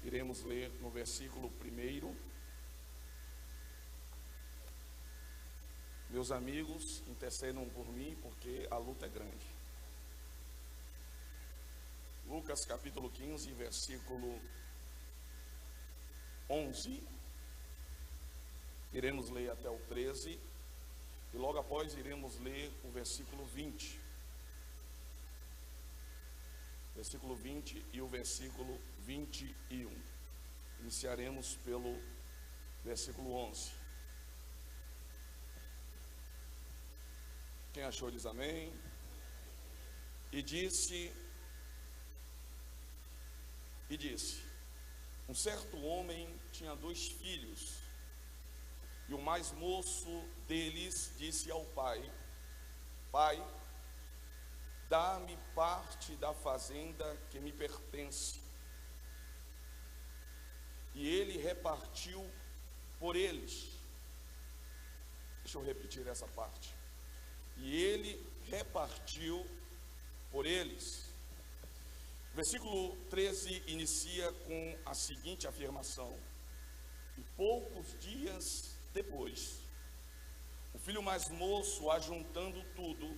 Iremos ler no versículo 1. Meus amigos, intercedam por mim, porque a luta é grande. Lucas capítulo 15, versículo 11. Iremos ler até o 13. E logo após iremos ler o versículo 20. Versículo 20 e o versículo 21. Iniciaremos pelo versículo 11. Quem achou diz amém. E disse, um certo homem tinha 2 filhos, e o mais moço deles disse ao pai: Pai, dá-me parte da fazenda que me pertence. E ele repartiu por eles. Deixa eu repetir essa parte. E ele repartiu por eles. O versículo 13 inicia com a seguinte afirmação: e poucos dias depois, o filho mais moço, ajuntando tudo,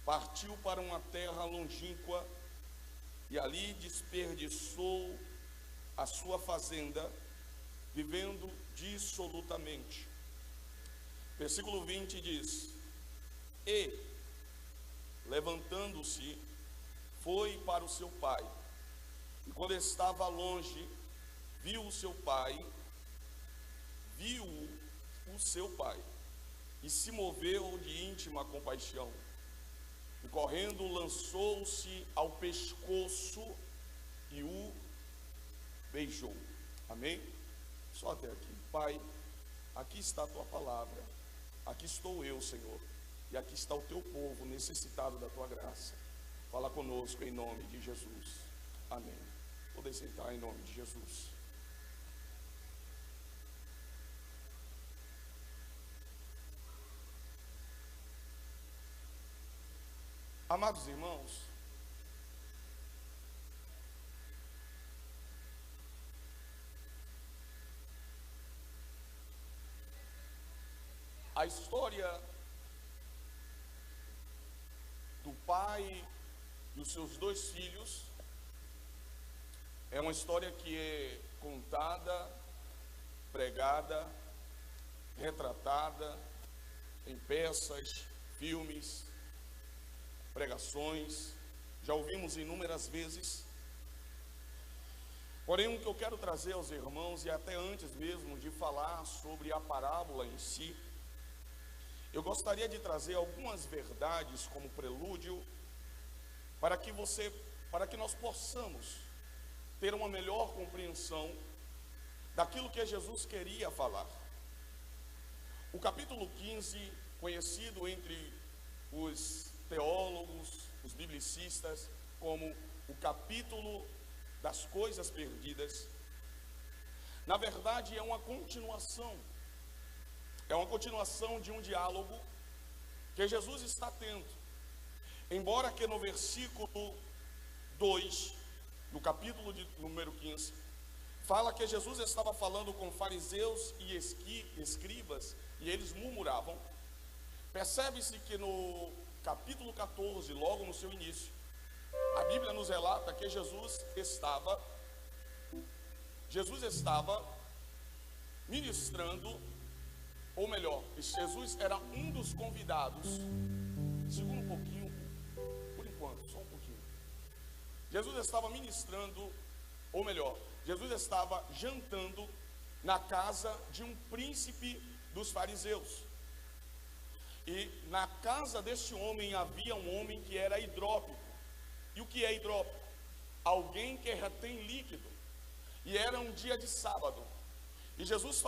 partiu para uma terra longínqua e ali desperdiçou a sua fazenda, vivendo dissolutamente. Versículo 20 diz: e, levantando-se, foi para o seu pai. E quando estava longe, viu o seu pai, e se moveu de íntima compaixão. E correndo, lançou-se ao pescoço e o beijou. Amém? Só até aqui. Pai, aqui está a tua palavra. Aqui estou eu, Senhor. E aqui está o teu povo necessitado da tua graça. Fala conosco em nome de Jesus. Amém. Podem sentar em nome de Jesus. Amados irmãos, a história do pai e os seus 2 filhos é uma história que é contada, pregada, retratada em peças, filmes, pregações, já ouvimos inúmeras vezes. Porém, o que eu quero trazer aos irmãos, e até antes mesmo de falar sobre a parábola em si, eu gostaria de trazer algumas verdades como prelúdio, para que nós possamos ter uma melhor compreensão daquilo que Jesus queria falar. O capítulo 15, conhecido entre os teólogos, os biblicistas, como o capítulo das coisas perdidas, na verdade é uma continuação de um diálogo que Jesus está tendo. Embora que no versículo 2, no capítulo de número 15, fala que Jesus estava falando com fariseus e escribas, e eles murmuravam. Percebe-se que no capítulo 14, logo no seu início, a Bíblia nos relata que Jesus estava ministrando, ou melhor, Jesus era um dos convidados. Segura um pouquinho, por enquanto, só um pouquinho. Jesus estava ministrando, ou melhor, Jesus estava jantando na casa de um príncipe dos fariseus. E na casa deste homem havia um homem que era hidrópico. E o que é hidrópico? Alguém que retém líquido. E era um dia de sábado. E Jesus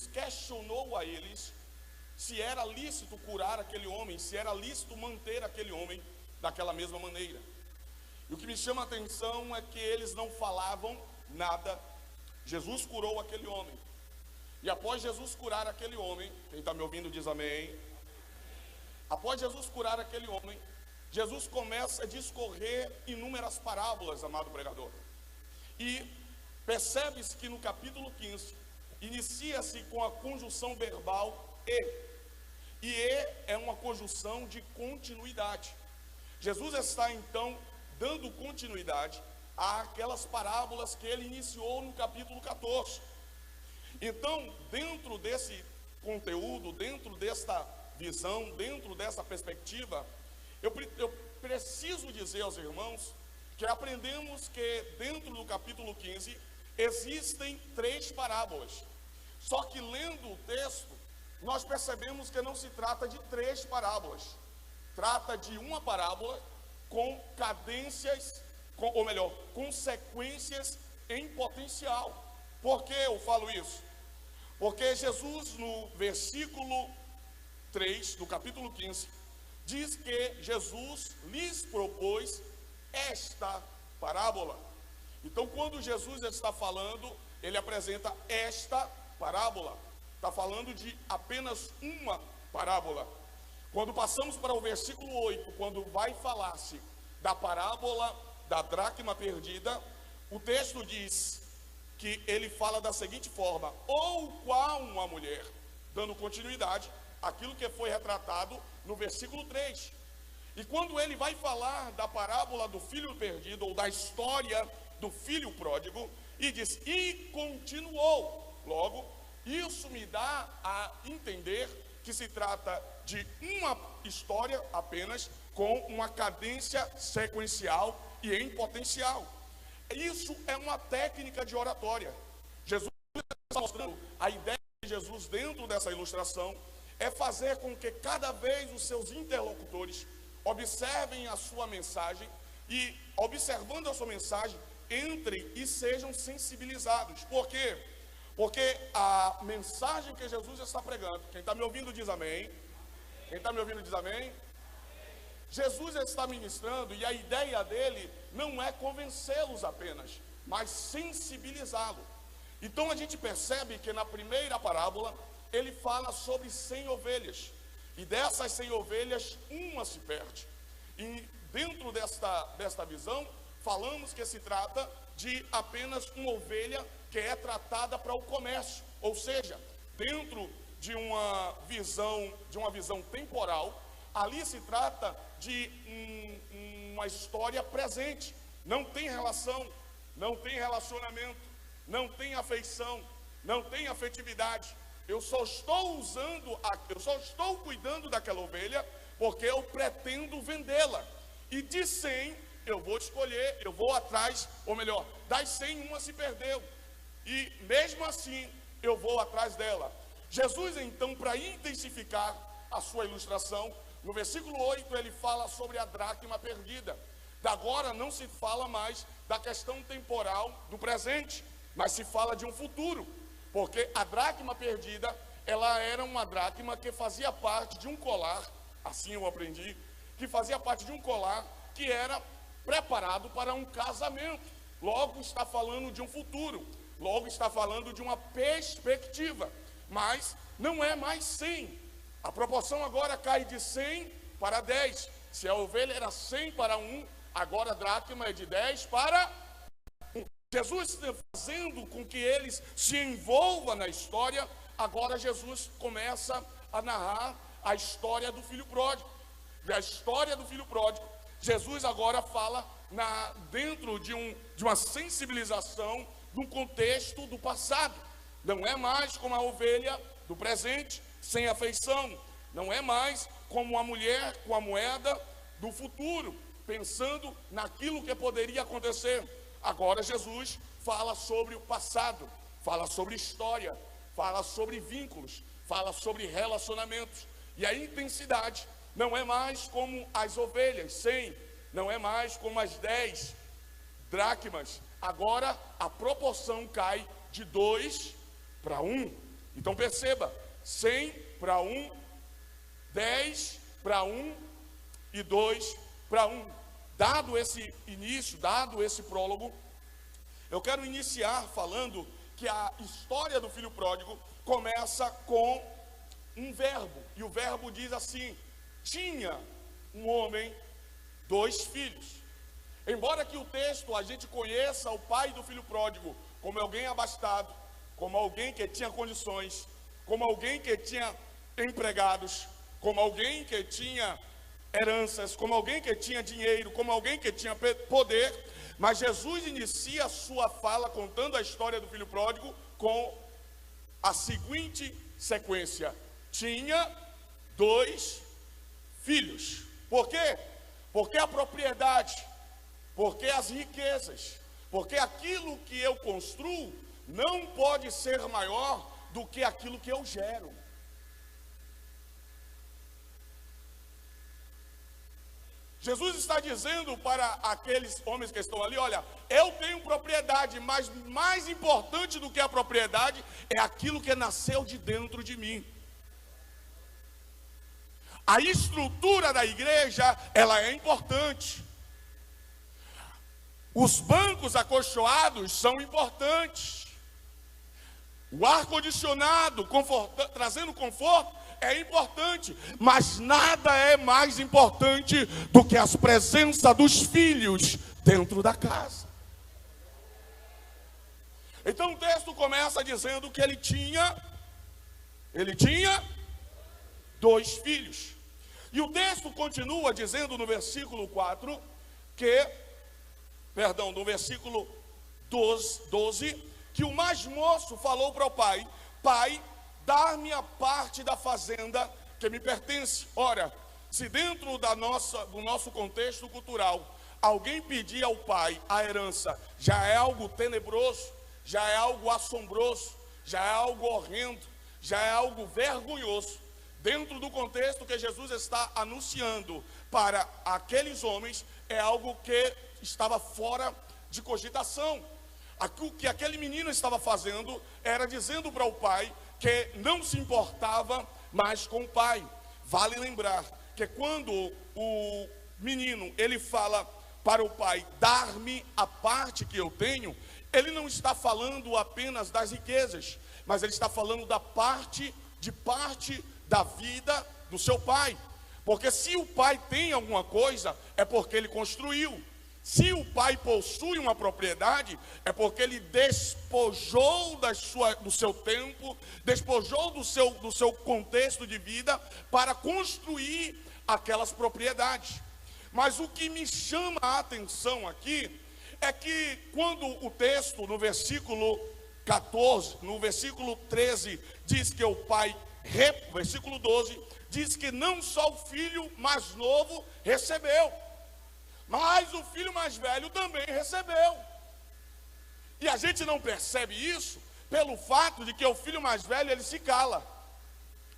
questionou a eles se era lícito curar aquele homem, se era lícito manter aquele homem daquela mesma maneira. E o que me chama a atenção é que eles não falavam nada. Jesus curou aquele homem. E após Jesus curar aquele homem, quem está me ouvindo diz amém. Após Jesus curar aquele homem, Jesus começa a discorrer inúmeras parábolas, amado pregador. E percebe-se que no capítulo 15, inicia-se com a conjunção verbal e. E é uma conjunção de continuidade. Jesus está então dando continuidade àquelas parábolas que ele iniciou no capítulo 14. Então, dentro desse conteúdo, dentro desta visão, dentro dessa perspectiva, eu preciso dizer aos irmãos que aprendemos que dentro do capítulo 15 existem 3 parábolas. Só que lendo o texto, nós percebemos que não se trata de 3 parábolas. Trata de uma parábola com cadências, ou melhor, com sequências em potencial. Por que eu falo isso? Porque Jesus, no versículo 3 do capítulo 15, diz que Jesus lhes propôs esta parábola. Então, quando Jesus está falando, ele apresenta esta parábola. Está falando de apenas uma parábola. Quando passamos para o versículo 8, quando vai falar-se da parábola da dracma perdida, o texto diz que ele fala da seguinte forma: ou qual uma mulher, dando continuidade àquilo que foi retratado no versículo 3. E quando ele vai falar da parábola do filho perdido, ou da história do filho pródigo, e diz, e continuou. Logo, isso me dá a entender que se trata de uma história apenas, com uma cadência sequencial e em potencial. Isso é uma técnica de oratória. Jesus está mostrando a ideia de Jesus dentro dessa ilustração é fazer com que cada vez os seus interlocutores observem a sua mensagem e, observando a sua mensagem, entrem e sejam sensibilizados. Por quê? Porque a mensagem que Jesus está pregando, quem está me ouvindo diz amém. Quem está me ouvindo diz amém. Jesus está ministrando e a ideia dele não é convencê-los apenas, mas sensibilizá-lo. Então a gente percebe que na primeira parábola ele fala sobre 100 ovelhas. E dessas 100 ovelhas, uma se perde. E dentro desta visão, falamos que se trata de apenas uma ovelha que é tratada para o comércio. Ou seja, dentro de uma visão temporal, ali se trata de uma história presente. Não tem relação, não tem relacionamento, não tem afeição, não tem afetividade. Eu só estou cuidando daquela ovelha porque eu pretendo vendê-la. E de 100 eu vou escolher, eu vou atrás, ou melhor, das 100 uma se perdeu. E mesmo assim eu vou atrás dela. Jesus então, para intensificar a sua ilustração, no versículo 8 ele fala sobre a dracma perdida. Da agora não se fala mais da questão temporal do presente, mas se fala de um futuro. Porque a dracma perdida, ela era uma dracma que fazia parte de um colar, assim eu aprendi, que fazia parte de um colar que era preparado para um casamento. Logo está falando de um futuro, logo está falando de uma perspectiva, mas não é mais 100. A proporção agora cai de 100 para 10. Se a ovelha era 100 para 1, agora a dracma é de 10 para 1. Jesus fazendo com que eles se envolvam na história. Agora Jesus começa a narrar a história do filho pródigo. E a história do filho pródigo, Jesus agora fala dentro de uma sensibilização de um contexto do passado. Não é mais como a ovelha do presente, sem afeição. Não é mais como a mulher com a moeda do futuro, pensando naquilo que poderia acontecer. Agora Jesus fala sobre o passado, fala sobre história, fala sobre vínculos, fala sobre relacionamentos. E a intensidade não é mais como as ovelhas, 100, não é mais como as 10 dracmas. Agora a proporção cai de 2 para 1. Então perceba, 100 para 1, 10 para 1 e 2 para 1. Dado esse início, dado esse prólogo, eu quero iniciar falando que a história do filho pródigo começa com um verbo. E o verbo diz assim: tinha um homem 2 filhos. Embora que o texto a gente conheça o pai do filho pródigo como alguém abastado, como alguém que tinha condições, como alguém que tinha empregados, como alguém que tinha heranças, como alguém que tinha dinheiro, como alguém que tinha poder, mas Jesus inicia a sua fala contando a história do filho pródigo com a seguinte sequência: tinha 2 filhos. Por quê? Porque a propriedade, porque as riquezas, porque aquilo que eu construo não pode ser maior do que aquilo que eu gero. Jesus está dizendo para aqueles homens que estão ali: olha, eu tenho propriedade, mas mais importante do que a propriedade é aquilo que nasceu de dentro de mim. A estrutura da igreja, ela é importante. Os bancos acolchoados são importantes. O ar-condicionado, trazendo conforto, é importante. Mas nada é mais importante do que a presença dos filhos dentro da casa. Então o texto começa dizendo que ele tinha 2 filhos. E o texto continua dizendo no versículo 4 no versículo 12, que o mais moço falou para o pai: pai, dar-me a parte da fazenda que me pertence. Ora, se dentro do nosso contexto cultural, alguém pedir ao pai a herança, já é algo tenebroso, já é algo assombroso, já é algo horrendo, já é algo vergonhoso. Dentro do contexto que Jesus está anunciando para aqueles homens, é algo que estava fora de cogitação. O que aquele menino estava fazendo era dizendo para o pai que não se importava mais com o pai. Vale lembrar que quando o menino ele fala para o pai: dar-me a parte que eu tenho, ele não está falando apenas das riquezas, mas ele está falando da parte da vida do seu pai. Porque se o pai tem alguma coisa, é porque ele construiu. Se o pai possui uma propriedade, é porque ele despojou do seu tempo, despojou do seu contexto de vida para construir aquelas propriedades. Mas o que me chama a atenção aqui é que quando o texto no versículo 14, no versículo 13, diz que o pai, versículo 12, diz que não só o filho mais novo recebeu, mas o filho mais velho também recebeu. E a gente não percebe isso pelo fato de que o filho mais velho, ele se cala,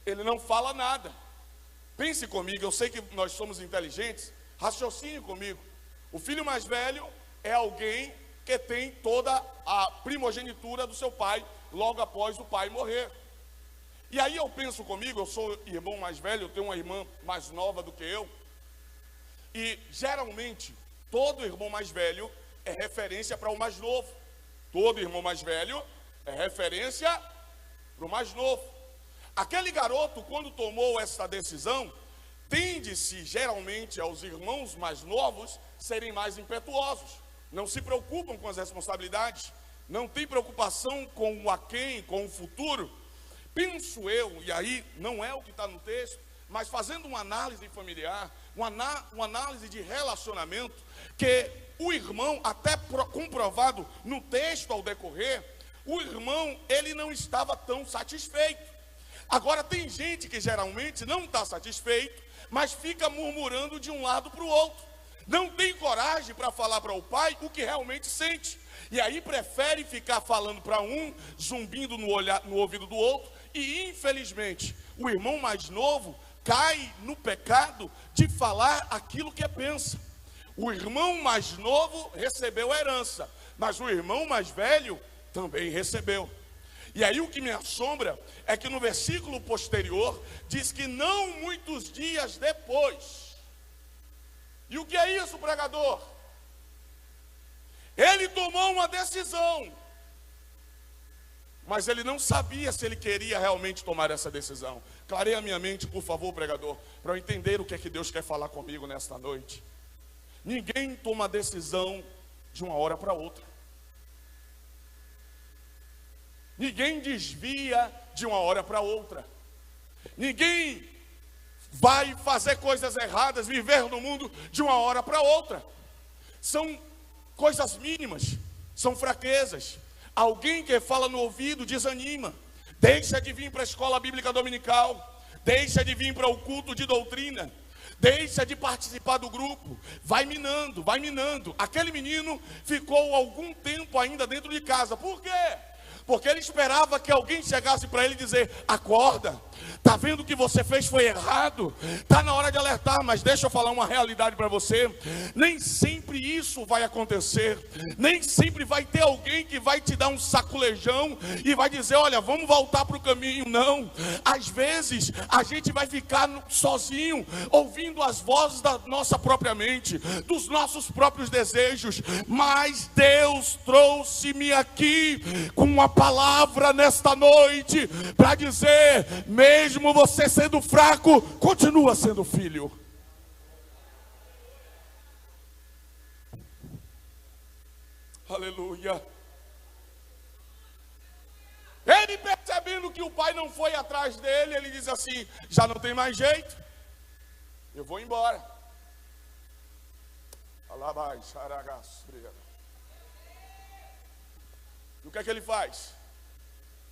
ele não fala nada. Pense comigo, eu sei que nós somos inteligentes, raciocine comigo. O filho mais velho é alguém que tem toda a primogenitura do seu pai logo após o pai morrer. E aí eu penso comigo, eu sou irmão mais velho, eu tenho uma irmã mais nova do que eu. E geralmente, todo irmão mais velho é referência para o mais novo. Todo irmão mais velho é referência para o mais novo. Aquele garoto, quando tomou essa decisão, tende-se geralmente aos irmãos mais novos serem mais impetuosos. Não se preocupam com as responsabilidades, não tem preocupação com o aquém, com o futuro. Penso eu, e aí não é o que está no texto, mas fazendo uma análise familiar, uma análise de relacionamento, que o irmão, até comprovado no texto ao decorrer, o irmão, ele não estava tão satisfeito. Agora tem gente que geralmente não está satisfeito, mas fica murmurando de um lado para o outro. Não tem coragem para falar para o pai o que realmente sente. E aí prefere ficar falando para um, zumbindo no ouvido do outro. E infelizmente, o irmão mais novo cai no pecado de falar aquilo que pensa. O irmão mais novo recebeu a herança, mas o irmão mais velho também recebeu. E aí o que me assombra é que no versículo posterior diz que não muitos dias depois. E o que é isso, pregador? Ele tomou uma decisão, mas ele não sabia se ele queria realmente tomar essa decisão. Clareia a minha mente, por favor, pregador, para eu entender o que é que Deus quer falar comigo nesta noite. Ninguém toma decisão de uma hora para outra. Ninguém desvia de uma hora para outra. Ninguém vai fazer coisas erradas, viver no mundo de uma hora para outra. São coisas mínimas, são fraquezas. Alguém que fala no ouvido desanima. Deixa de vir para a escola bíblica dominical. Deixa de vir para o culto de doutrina. Deixa de participar do grupo. Vai minando, vai minando. Aquele menino ficou algum tempo ainda dentro de casa. Por quê? Porque ele esperava que alguém chegasse para ele e dizer: acorda, está vendo o que você fez foi errado, está na hora de alertar. Mas deixa eu falar uma realidade para você: nem sempre isso vai acontecer, nem sempre vai ter alguém que vai te dar um saculejão e vai dizer: olha, vamos voltar para o caminho. Não, às vezes a gente vai ficar sozinho, ouvindo as vozes da nossa própria mente, dos nossos próprios desejos. Mas Deus trouxe-me aqui com uma palavra nesta noite para dizer: mesmo você sendo fraco, continua sendo filho. Aleluia. Ele, percebendo que o pai não foi atrás dele, ele diz assim: já não tem mais jeito, eu vou embora. E o que é que ele faz?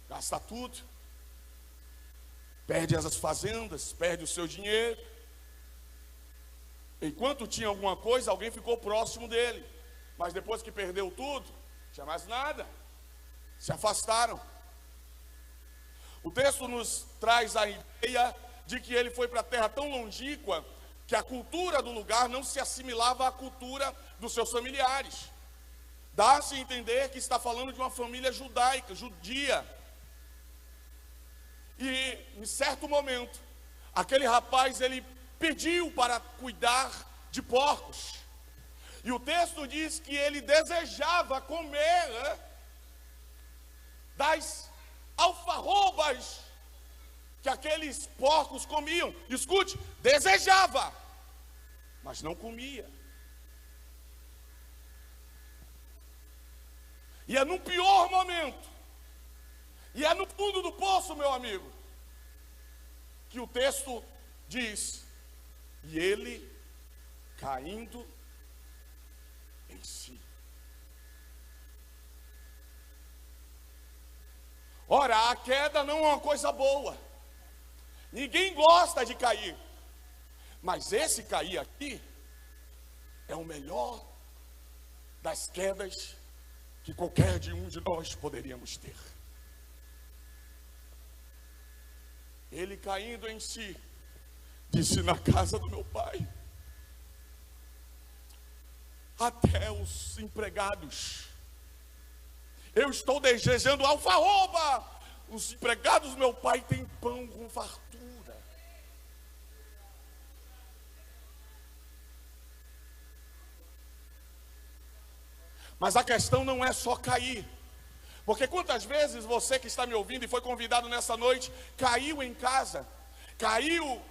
Gasta tudo, perde as fazendas, perde o seu dinheiro. Enquanto tinha alguma coisa, alguém ficou próximo dele, mas depois que perdeu tudo, não tinha mais nada, se afastaram. O texto nos traz a ideia de que ele foi para a terra tão longínqua que a cultura do lugar não se assimilava à cultura dos seus familiares. Dá-se a entender que está falando de uma família judaica, judia. E em certo momento, aquele rapaz, ele pediu para cuidar de porcos. E o texto diz que ele desejava comer das alfarrobas que aqueles porcos comiam. Escute, desejava, mas não comia. E é no pior momento, e é no fundo do poço, meu amigo, que o texto diz: e ele caindo em si. Ora, a queda não é uma coisa boa. Ninguém gosta de cair. Mas esse cair aqui é o melhor das quedas que qualquer um de nós poderíamos ter. Ele caindo em si, disse: na casa do meu pai, até os empregados, eu estou desejando alfarroba. Os empregados do meu pai têm pão com fartura. Mas a questão não é só cair. Porque quantas vezes você que está me ouvindo e foi convidado nessa noite, caiu em casa, caiu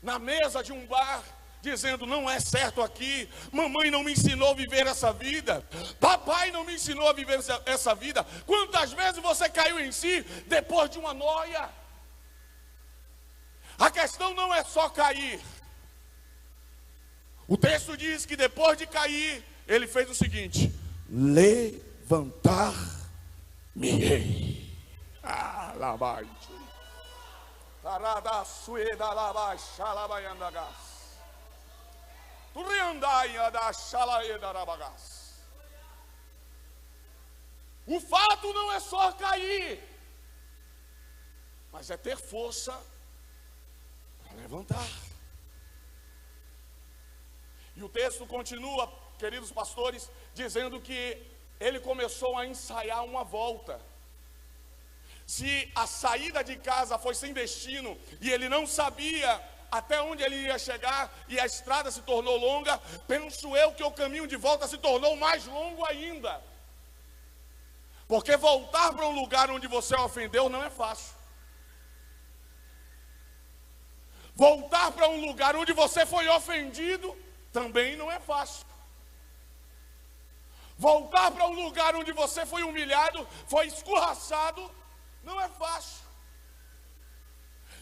na mesa de um bar, dizendo: não é certo aqui, mamãe não me ensinou a viver essa vida, papai não me ensinou a viver essa vida. Quantas vezes você caiu em si depois de uma noia? A questão não é só cair. O texto diz que depois de cair, ele fez o seguinte: levantar-me-ei. O fato não é só cair, mas é ter força para levantar. E o texto continua, queridos pastores, dizendo que ele começou a ensaiar uma volta. Se a saída de casa foi sem destino e ele não sabia até onde ele ia chegar e a estrada se tornou longa, penso eu que o caminho de volta se tornou mais longo ainda. Porque voltar para um lugar onde você ofendeu não é fácil. Voltar para um lugar onde você foi ofendido também não é fácil. Voltar para um lugar onde você foi humilhado, foi escorraçado, não é fácil.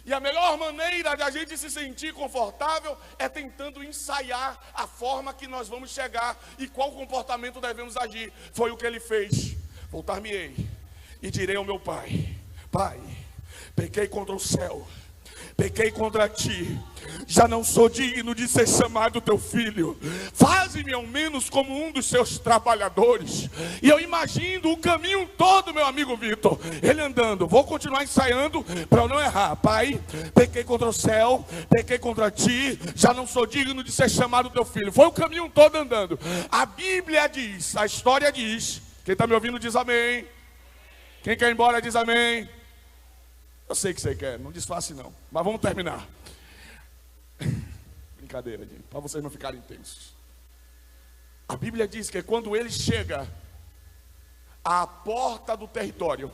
E a melhor maneira de a gente se sentir confortável é tentando ensaiar a forma que nós vamos chegar e qual comportamento devemos agir. Foi o que ele fez. Voltar-me-ei e direi ao meu pai: Pai, pequei contra o céu, pequei contra ti, já não sou digno de ser chamado teu filho. Faze-me ao menos como um dos seus trabalhadores. E eu imagino o caminho todo, meu amigo Vitor, ele andando. Vou continuar ensaiando para eu não errar. Pai, pequei contra o céu, pequei contra ti, já não sou digno de ser chamado teu filho. Foi o caminho todo andando. A Bíblia diz, a história diz. Quem está me ouvindo diz amém. Quem quer ir embora diz amém. Eu sei que você quer, não disfarce não. Mas vamos terminar. Brincadeira, gente, para vocês não ficarem tensos. A Bíblia diz que quando ele chega à porta do território,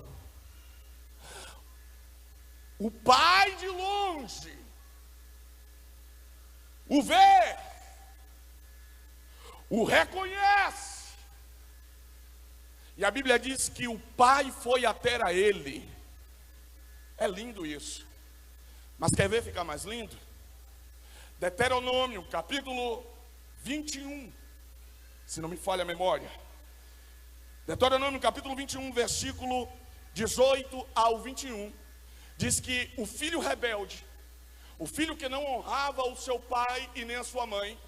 o pai de longe o vê, o reconhece. E a Bíblia diz que o pai foi até a ele. É lindo isso. Mas quer ver ficar mais lindo? Deuteronômio, capítulo 21. Se não me falha a memória. Deuteronômio, capítulo 21, versículo 18 ao 21. Diz que o filho rebelde, o filho que não honrava o seu pai e nem a sua mãe,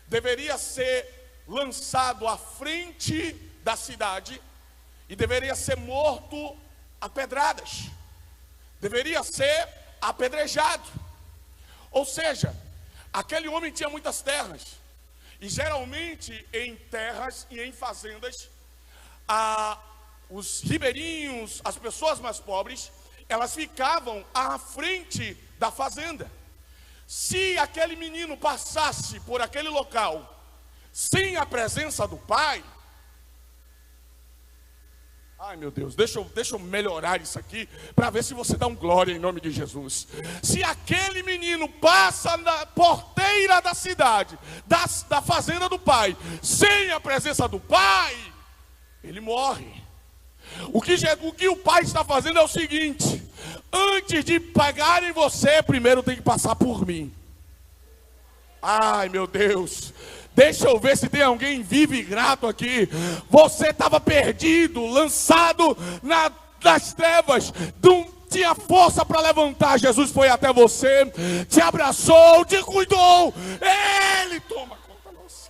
deveria ser lançado à frente da cidade e deveria ser morto a pedradas. Deveria ser apedrejado. Ou seja, aquele homem tinha muitas terras. E geralmente em terras e em fazendas, os ribeirinhos, as pessoas mais pobres, elas ficavam à frente da fazenda. Se aquele menino passasse por aquele local sem a presença do pai, ai meu Deus, deixa eu melhorar isso aqui, para ver se você dá um glória em nome de Jesus. Se aquele menino passa na porteira da cidade, da fazenda do pai, sem a presença do pai, ele morre. O que o pai está fazendo é o seguinte: antes de pegarem você, primeiro tem que passar por mim. Ai meu Deus, deixa eu ver se tem alguém vivo e grato aqui. Você estava perdido, lançado nas trevas, não tinha força para levantar. Jesus foi até você, te abraçou, te cuidou. Ele toma conta de você.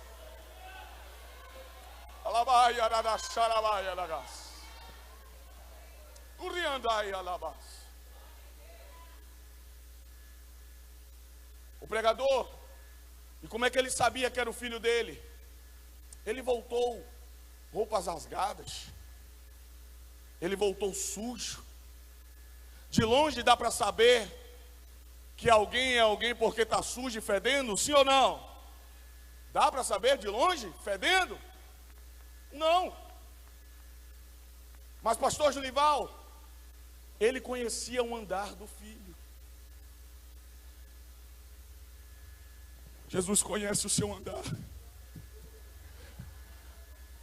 O pregador, e como é que ele sabia que era o filho dele? Ele voltou roupas rasgadas, ele voltou sujo. De longe dá para saber que alguém é alguém porque está sujo e fedendo, sim ou não? Dá para saber de longe, fedendo? Não. Mas pastor Junival, ele conhecia o andar do filho. Jesus conhece o seu andar.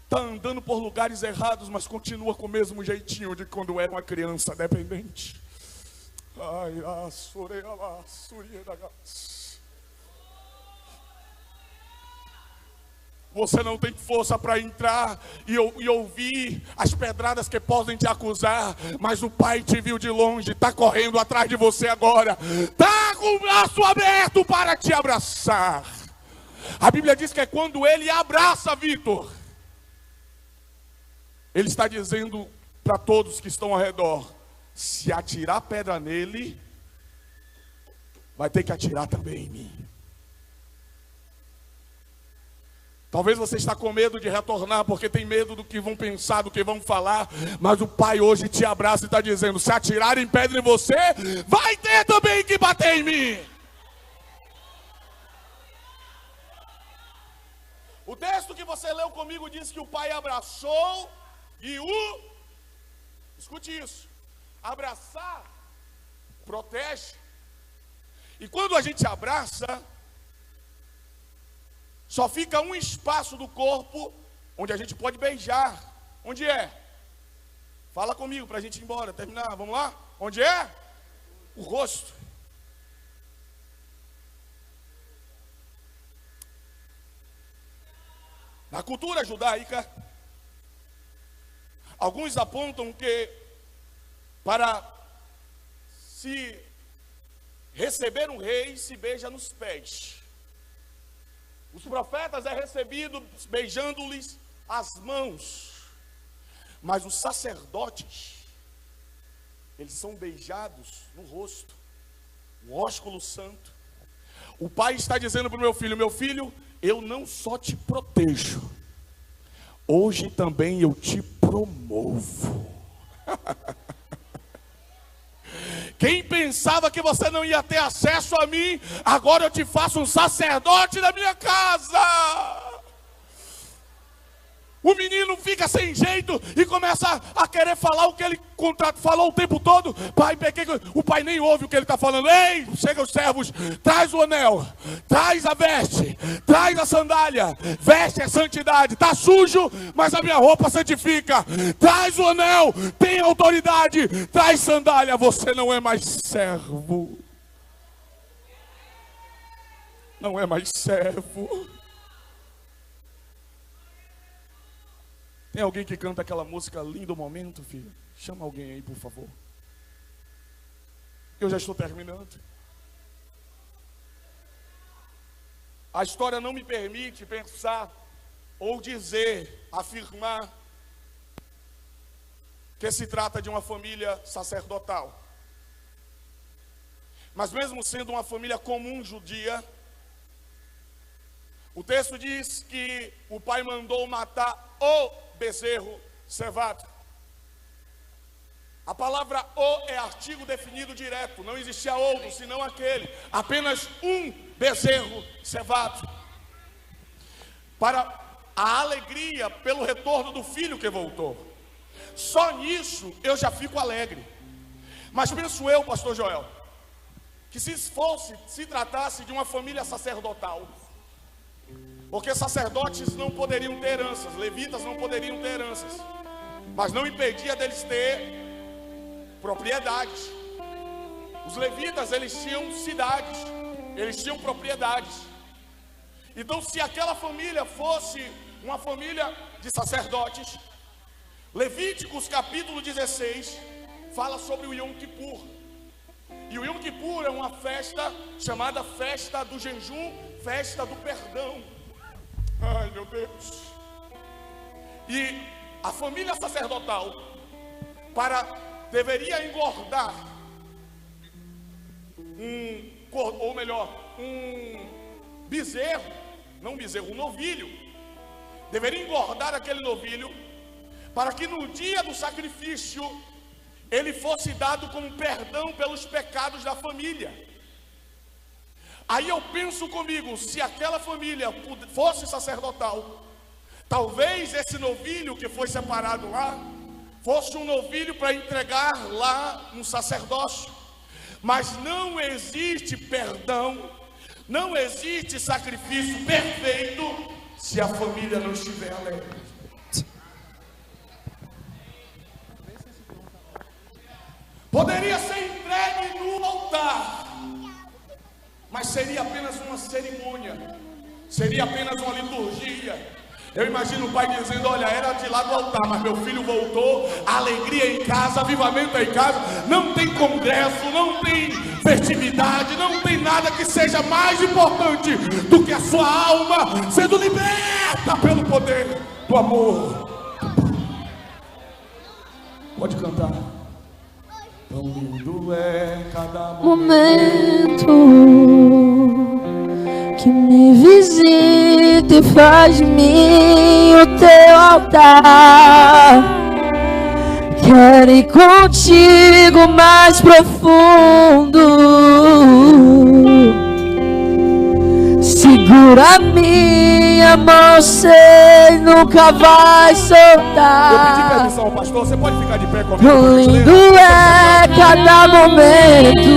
Está andando por lugares errados, mas continua com o mesmo jeitinho de quando era uma criança dependente. Ai, você não tem força para entrar e ouvir as pedradas que podem te acusar, mas o pai te viu de longe, está correndo atrás de você agora, está com o braço aberto para te abraçar. A Bíblia diz que é quando ele abraça, Vitor, ele está dizendo para todos que estão ao redor: se atirar pedra nele, vai ter que atirar também em mim. Talvez você está com medo de retornar porque tem medo do que vão pensar, do que vão falar. Mas o pai hoje te abraça e está dizendo: se atirarem pedra em você, vai ter também que bater em mim. O texto que você leu comigo diz que o pai abraçou e escute isso, abraçar protege. E quando a gente abraça, só fica um espaço do corpo onde a gente pode beijar. Onde é? Fala comigo para a gente ir embora, terminar. Vamos lá? Onde é? O rosto. Na cultura judaica, alguns apontam que para se receber um rei, se beija nos pés. Os profetas é recebido beijando-lhes as mãos. Mas os sacerdotes, eles são beijados no rosto, o ósculo santo. O pai está dizendo para o meu filho, eu não só te protejo, hoje também eu te promovo. Quem pensava que você não ia ter acesso a mim, agora eu te faço um sacerdote da minha casa. O menino fica sem jeito e começa a querer falar o que ele falou o tempo todo. Pai, o pai nem ouve o que ele está falando. Ei, chega os servos, traz o anel, traz a veste, traz a sandália. Veste é santidade, está sujo, mas a minha roupa santifica. Traz o anel, tem autoridade, traz sandália, você não é mais servo. Não é mais servo. Tem alguém que canta aquela música Lindo Momento, filho? Chama alguém aí, por favor. Eu já estou terminando. A história não me permite pensar ou dizer, afirmar que se trata de uma família sacerdotal. Mas mesmo sendo uma família comum judia, o texto diz que o pai mandou matar o bezerro cevado. A palavra "o" é artigo definido direto, não existia outro senão aquele, apenas um bezerro cevado, para a alegria pelo retorno do filho que voltou. Só nisso eu já fico alegre. Mas penso eu, pastor Joel, que se tratasse de uma família sacerdotal, porque sacerdotes não poderiam ter heranças, levitas não poderiam ter heranças, mas não impedia deles ter propriedades. Os levitas, eles tinham cidades, eles tinham propriedades. Então, se aquela família fosse uma família de sacerdotes, Levíticos capítulo 16 fala sobre o Yom Kippur. E o Yom Kippur é uma festa chamada festa do jejum, festa do perdão. Ai, meu Deus. E a família sacerdotal deveria engordar um bezerro, não um bezerro, um novilho. Deveria engordar aquele novilho para que no dia do sacrifício ele fosse dado como perdão pelos pecados da família. Aí eu penso comigo, se aquela família fosse sacerdotal, talvez esse novilho que foi separado lá, fosse um novilho para entregar lá no sacerdócio. Mas não existe perdão, não existe sacrifício perfeito, se a família não estiver alegre. Poderia ser entregue no altar, mas seria apenas uma cerimônia, seria apenas uma liturgia. Eu imagino o pai dizendo: olha, era de lá do altar, mas meu filho voltou, alegria em casa, avivamento em casa. Não tem congresso, não tem festividade, não tem nada que seja mais importante do que a sua alma sendo liberta pelo poder do amor. Pode cantar. Tão lindo é cada momento que me visita e faz de mim o teu altar. Quero ir contigo mais profundo. Segura minha mão, sei, nunca vai soltar. Eu pedi permissão ao pastor, você pode ficar de pé comigo? Tão lindo é cada momento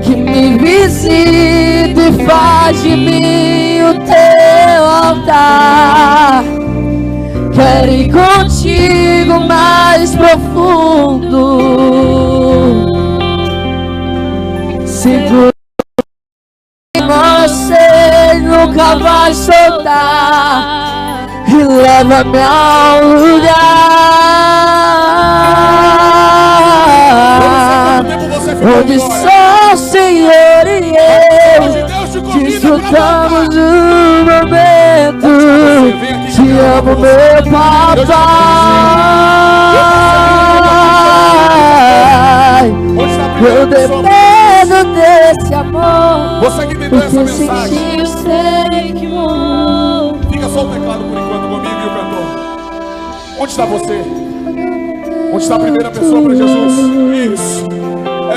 que me visita faz de mim o teu altar. Quero ir contigo mais profundo. Segura você, nunca vai soltar. E leva-me ao lugar onde só o Senhor e eu desfrutamos do momento. Te amo, meu papai. Eu dependo desse amor. Você que entendeu essa mensagem, eu sei que morro. fica só o teclado por enquanto comigo e o cantor. Onde está você? Onde está a primeira pessoa para Jesus? Isso.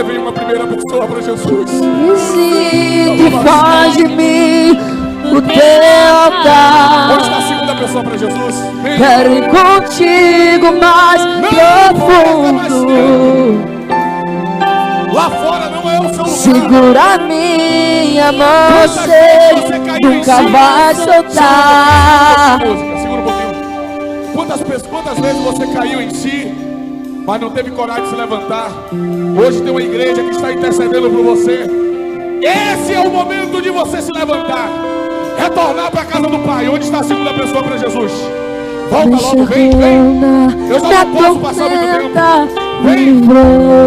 Vem uma primeira pessoa para Jesus. Sim, que faz de mim o teu altar. Onde está a segunda pessoa para Jesus? Vem. Quero ir contigo mais profundo. Lá fora não é o seu lugar. Segura minha mão, você nunca vai soltar. Segura um pouquinho. Quantas vezes você caiu em si, mas não teve coragem de se levantar? Hoje tem uma igreja que está intercedendo por você. Esse é o momento de você se levantar, retornar para a casa do Pai. Onde está a segunda pessoa para Jesus? Volta logo, vem, vem. Eu já não posso passar muito tempo. Vem,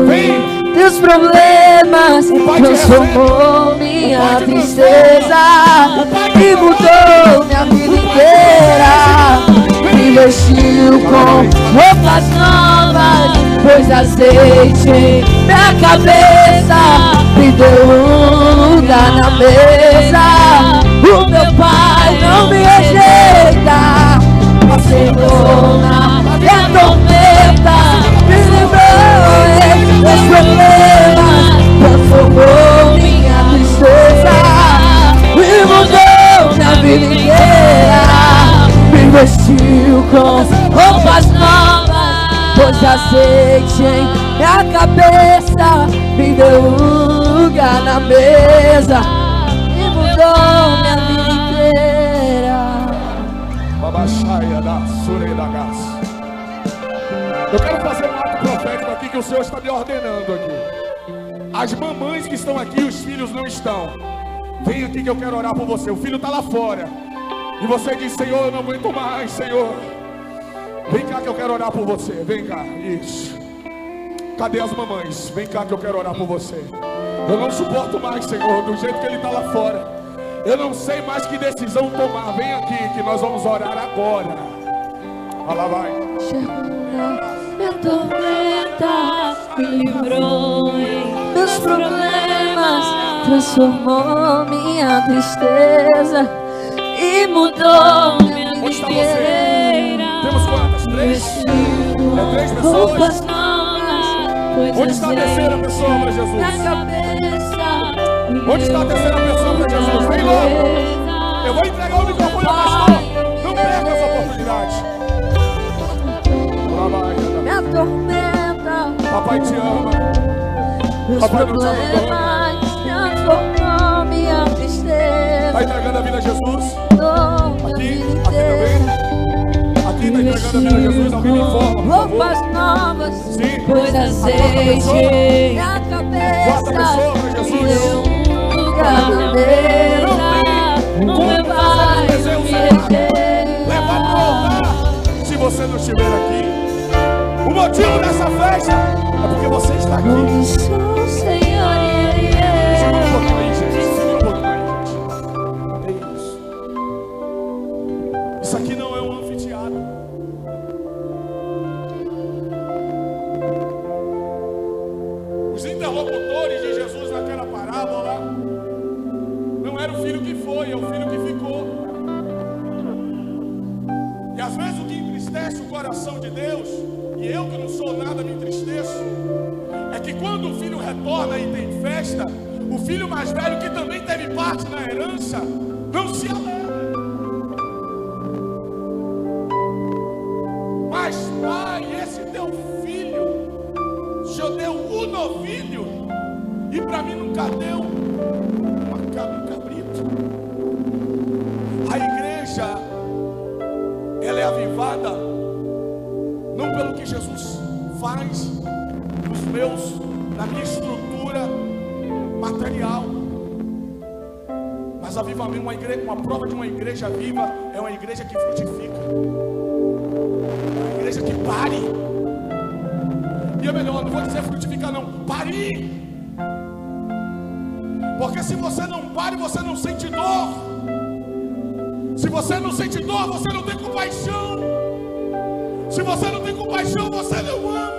vem. Teus problemas transformou minha tristeza e mudou minha vida inteira. Me vestiu com roupas novas, pôs azeite em minha cabeça, me deu um lugar na mesa. O meu Pai não me rejeita, a Senhora me atormenta, me livrou dos problemas, transformou minha tristeza e mudou minha vida inteira. Me vestiu com roupas novas, pôs azeite em minha cabeça, me deu um lugar na mesa e mudou minha vida inteira. Babaxaia da Surei da Gás. Eu quero fazer um ato profético aqui que o Senhor está me ordenando aqui. As mamães que estão aqui, os filhos não estão. Vem aqui que eu quero orar por você. O filho está lá fora. E você diz: Senhor, eu não aguento mais, Senhor. Vem cá que eu quero orar por você. Vem cá, isso. Cadê as mamães? Vem cá que eu quero orar por você. Eu não suporto mais, Senhor, do jeito que ele está lá fora. Eu não sei mais que decisão tomar. Vem aqui que nós vamos orar agora. Olha lá, vai. Me atormenta, me livrou meus problemas, transformou minha tristeza e mudou minha vida inteira. Temos quantas? Três? É três pessoas? Onde está a terceira pessoa para Jesus? Onde está a terceira pessoa para Jesus? Vem logo. Eu vou entregar o microfone ao pastor. Não perca essa oportunidade. Me atormenta, Papai te ama. meus Papai não te problemas, transformou minha tristeza. Está entregando a vida a Jesus? Aqui também. Aqui está entregando a vida a Jesus. Alguém me informa, por favor. Roupas novas, Sim. pôs azeite minha cabeça, Quarta pessoa para Jesus. deu um lugar na mesa. O meu Pai me rejeita. Leva para o altar. Se você não estiver aqui, o motivo dessa festa é porque você está aqui. Onde só o Senhor e Segura um pouquinho aí, gente. Segura um pouquinho aí, gente. É isso. Isso aqui não é um anfiteatro. Os interlocutores de Jesus naquela parábola não era o filho que foi, é o filho que ficou. E às vezes o que entristece o coração de Deus, e eu que não sou nada me entristeço, é que quando o filho retorna e tem festa, o filho mais velho, que também teve parte na herança, não se alegra. Mas pai, esse teu filho, o senhor deu um novilho, e para mim nunca deu um cabrito. não pelo que Jesus faz na minha estrutura material. Mas avivamento, uma prova de uma igreja viva é uma igreja que frutifica, uma igreja que pare. E é melhor, não vou dizer frutificar não, pare. Porque se você não pare, você não sente dor. Se você não sente dor, você não tem compaixão. Se você não tem compaixão, você não ama.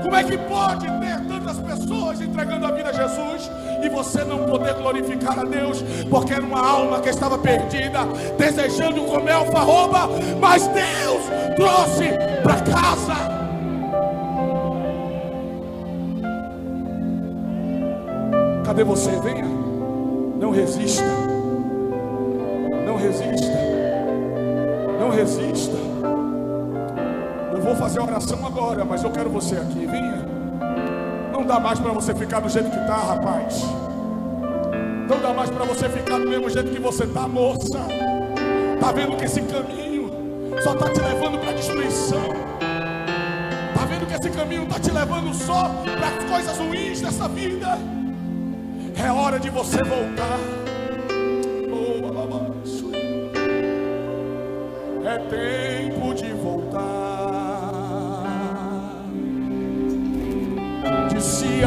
Como é que pode ter tantas pessoas entregando a vida a Jesus e você não poder glorificar a Deus? Porque era uma alma que estava perdida, desejando comer alfarroba, mas Deus trouxe para casa. Cadê você? Venha. Não resista. Não resista. Não resista. Eu vou fazer a oração agora, mas eu quero você aqui. Venha. Não dá mais para você ficar do jeito que está, rapaz. Não dá mais para você ficar do mesmo jeito que você está, moça. Tá vendo que esse caminho só está te levando para a destruição? Tá vendo que esse caminho está te levando só para as coisas ruins dessa vida? É hora de você voltar. É tempo de voltar. De se